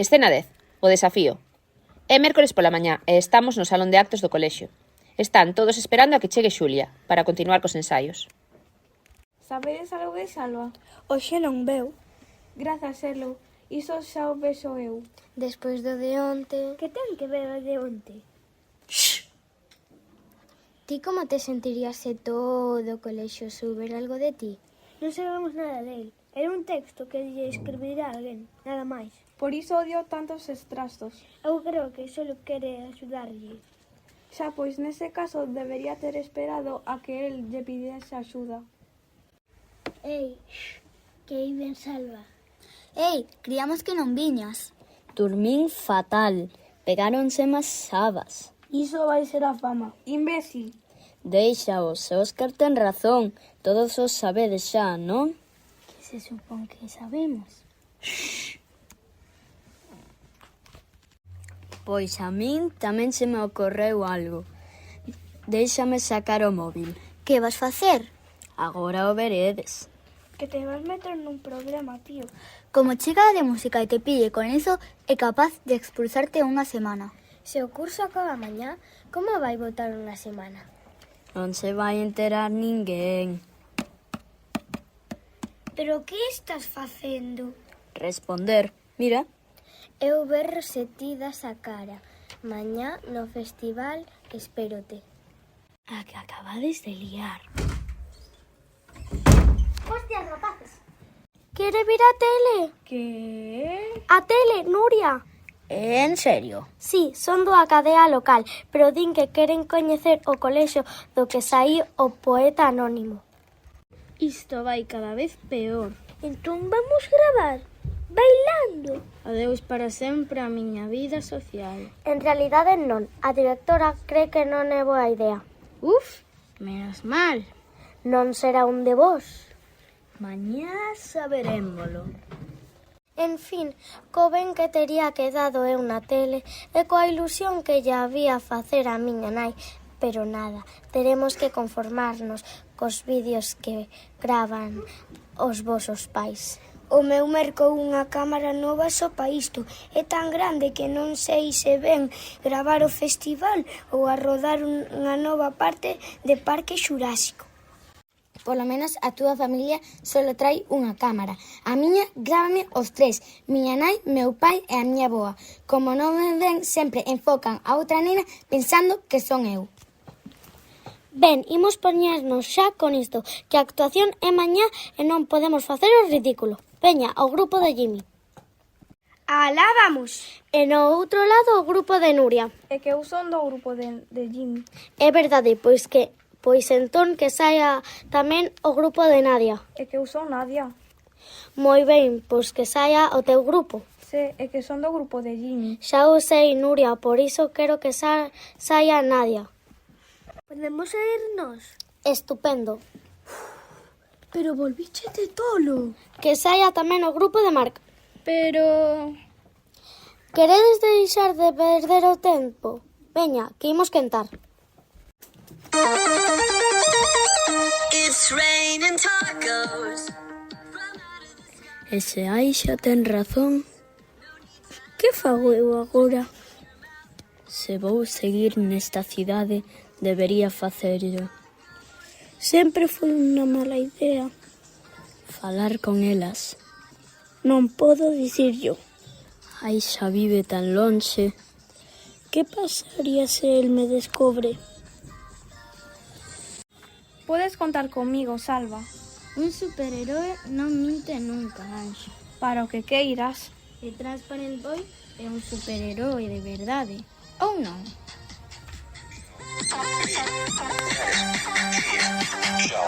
Escena 10. O desafío. É mércores pola mañá e estamos no salón de actos do colexio. Están todos esperando a que chegue Xulia para continuar cos ensaios. Sabedes algo de Salva? Hoxe non veu. Grazas, Elo. Iso xa o vexo eu. Despois do de onte... Que ten que ver o de onte? Ti como te sentirías se todo o colexio souber algo de ti? Non sabemos nada del. Era un texto que lle escribirá alguén, nada máis. Por iso odio tantos estrastos. Eu creo que só quere axudarlle. Xa, pois nese caso debería ter esperado a que el lle pidiese axuda. Ei, que aí ven Salva. Ei, criamos que non viñas. Dormín fatal. Pegáronse mas sabas. Iso vai ser a fama. Imbécil. Deixaos, Óscar ten razón. Todos os sabedes xa, non? Que se supón que sabemos. Pois a min tamén se me ocorreu algo. Déixame sacar o móvil. Que vas facer? Agora o veredes. Que te vas meter nun problema, tío. Como chica de música e te pille con eso, é capaz de expulsarte unha semana. Se o curso acaba mañá, como vai votar unha semana? Non se vai enterar ninguén. Pero que estás facendo? Responder. Mira. Eu ver se ti das a cara. Mañá no festival espérote. A que acabades de liar. Hostias, rapaces! Quere vir a tele? Que? A tele, Nuria. En serio? Sí, son da cadea local, pero din que queren coñecer o colexio do que saí o poeta anónimo. Isto vai cada vez peor. Entón vamos gravar, bailando. Adeus para sempre a miña vida social. En realidade non, a directora cree que non é boa idea. Uf, menos mal. Non será un de vos. Mañá saberémolo. En fin, co ben que tería quedado eu na tele e coa ilusión que lle había facer a miña nai, pero nada, teremos que conformarnos cos vídeos que gravan os vosos pais. O meu mercou unha cámara nova só pa isto. É tan grande que non sei se ven gravar o festival ou a rodar unha nova parte de Parque Xurásico. Polo menos a túa familia solo trai unha cámara. A miña grábame os tres. Miña nai, meu pai e a miña boa. Como non me ven, sempre enfocan a outra nena pensando que son eu. Ben, imos poñernos xa con isto, que a actuación é mañá e non podemos facer o ridículo. Veña, ao grupo de Jimmy. Alá vamos! E no outro lado o grupo de Nuria. É que eu son do grupo de Jimmy. É verdade, pois entón que saia tamén o grupo de Nadia. É que eu son Nadia. Moi ben, pois que saia o teu grupo. Sí, é que son do grupo de Jimmy. Xa o sei, Nuria, por iso quero que saia Nadia. Podemos irnos? Estupendo. Pero volvíchete tolo. Que saia tamén o grupo de Marc. Pero... Queredes deixar de perder o tempo? Veña, que imos quentar. It's raining tacos. E se Aixa ten razón, Que fago eu agora? se vou seguir nesta cidade, debería facerlo. Sempre foi unha mala idea. Falar con elas. Non podo dicirlo. Aixa vive tan lonxe. Que pasaría se el me descobre? Podes contar comigo, Salva. Un superheroe non minte nunca, Anxo. Para o que queiras. E Transparent Boy é un superheroe de verdade. Ou non? Ciao.